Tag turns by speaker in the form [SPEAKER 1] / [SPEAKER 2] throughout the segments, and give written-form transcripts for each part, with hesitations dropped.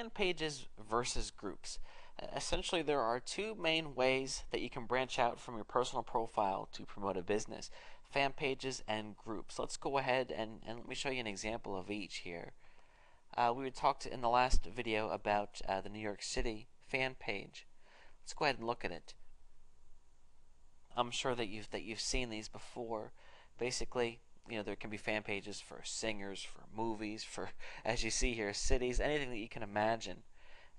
[SPEAKER 1] fan pages versus groups. Essentially, there are two main ways that you can branch out from your personal profile to promote a business: fan pages and groups. Let's go ahead and let me show you an example of each here. We had talked in the last video about the New York City fan page. Let's go ahead and look at it. I'm sure that you've seen these before. Basically, there can be fan pages for singers, for movies, for, as you see here, cities, anything that you can imagine,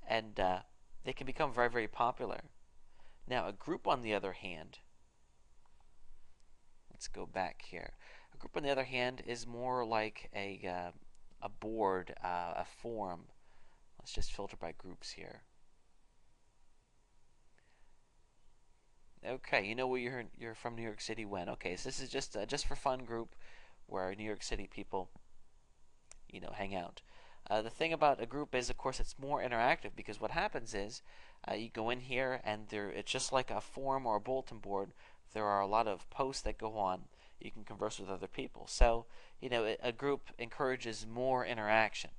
[SPEAKER 1] and they can become very, very popular. Now, a group, on the other hand, let's go back here. A group, on the other hand, is more like a board, a forum. Let's just filter by groups here. Okay, you know where you're from New York City when. Okay, so this is just for fun group where New York City people, hang out. The thing about a group is, of course, it's more interactive because what happens is you go in here and it's just like a forum or a bulletin board. There are a lot of posts that go on. You can converse with other people. So, a group encourages more interaction.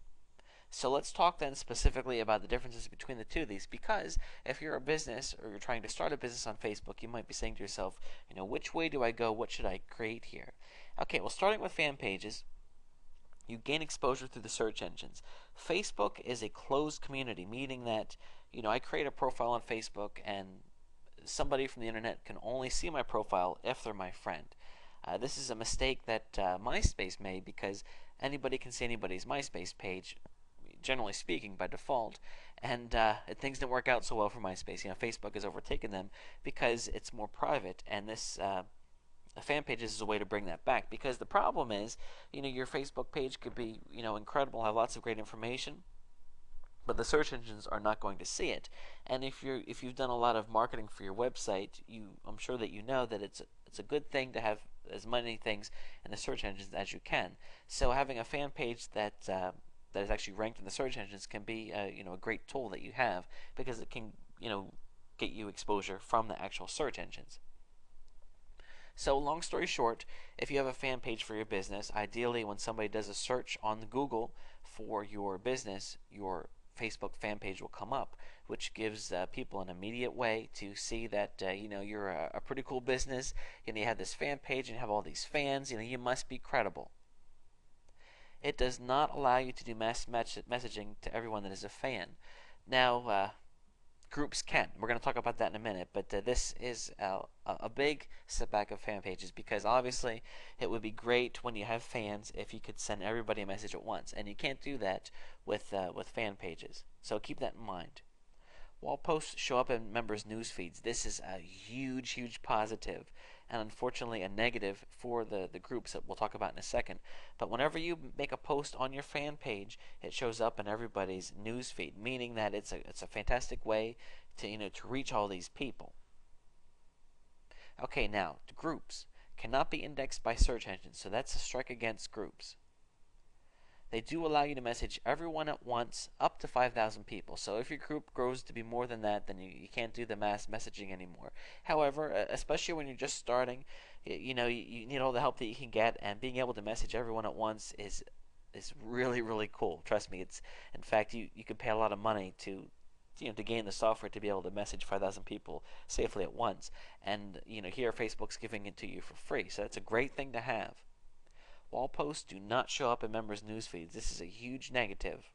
[SPEAKER 1] So let's talk then specifically about the differences between the two of these, because if you're a business or you're trying to start a business on Facebook, you might be saying to yourself, which way do I go? What should I create here? Okay, well, starting with fan pages, you gain exposure through the search engines. Facebook is a closed community, meaning that, I create a profile on Facebook and somebody from the internet can only see my profile if they're my friend. This is a mistake that MySpace made, because anybody can see anybody's MySpace page, generally speaking, by default, and things didn't work out so well for MySpace. Facebook has overtaken them because it's more private, and this fan pages is a way to bring that back. Because the problem is, your Facebook page could be, incredible, have lots of great information, but the search engines are not going to see it. And if you've done a lot of marketing for your website, I'm sure that you know that it's a good thing to have as many things in the search engines as you can. So having a fan page that is actually ranked in the search engines can be a great tool that you have, because it can get you exposure from the actual search engines. So long story short, if you have a fan page for your business, ideally when somebody does a search on Google for your business, your Facebook fan page will come up, which gives people an immediate way to see that you're a pretty cool business, and you have this fan page and you have all these fans. You must be credible. It does not allow you to do mass messaging to everyone that is a fan. Now, groups can. We're going to talk about that in a minute, but this is a big setback of fan pages, because obviously it would be great when you have fans if you could send everybody a message at once, and you can't do that with fan pages. So keep that in mind. Wall posts show up in members' news feeds. This is a huge, huge positive, and unfortunately a negative for the groups that we'll talk about in a second. But whenever you make a post on your fan page, it shows up in everybody's news feed, meaning that it's a fantastic way to reach all these people. Okay, now the groups cannot be indexed by search engines, so that's a strike against groups. They do allow you to message everyone at once, up to 5,000 people. So if your group grows to be more than that, then you can't do the mass messaging anymore. However, especially when you're just starting, you need all the help that you can get, and being able to message everyone at once is really, really cool. Trust me, in fact, you can pay a lot of money to gain the software to be able to message 5,000 people safely at once. And here Facebook's giving it to you for free, so that's a great thing to have. Wall posts do not show up in members' news feeds. This is a huge negative.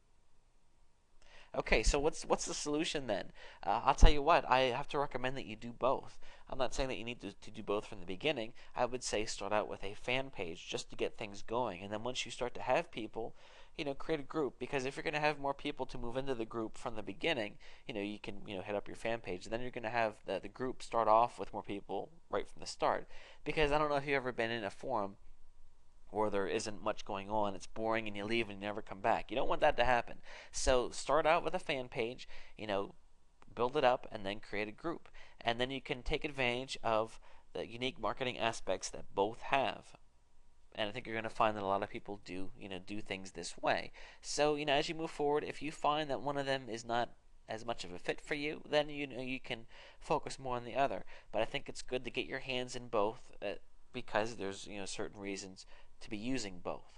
[SPEAKER 1] Okay, so what's the solution then? I'll tell you what, I have to recommend that you do both. I'm not saying that you need to do both from the beginning. I would say start out with a fan page just to get things going, and then once you start to have people, create a group, because if you're going to have more people to move into the group from the beginning, you can head up your fan page, and then you're going to have the group start off with more people right from the start. Because I don't know if you've ever been in a forum or there isn't much going on, it's boring, and you leave and you never come back. You don't want that to happen. So start out with a fan page, build it up, and then create a group. And then you can take advantage of the unique marketing aspects that both have. And I think you're going to find that a lot of people do things this way. So, as you move forward, if you find that one of them is not as much of a fit for you, then you can focus more on the other. But I think it's good to get your hands in both, because there's certain reasons to be using both.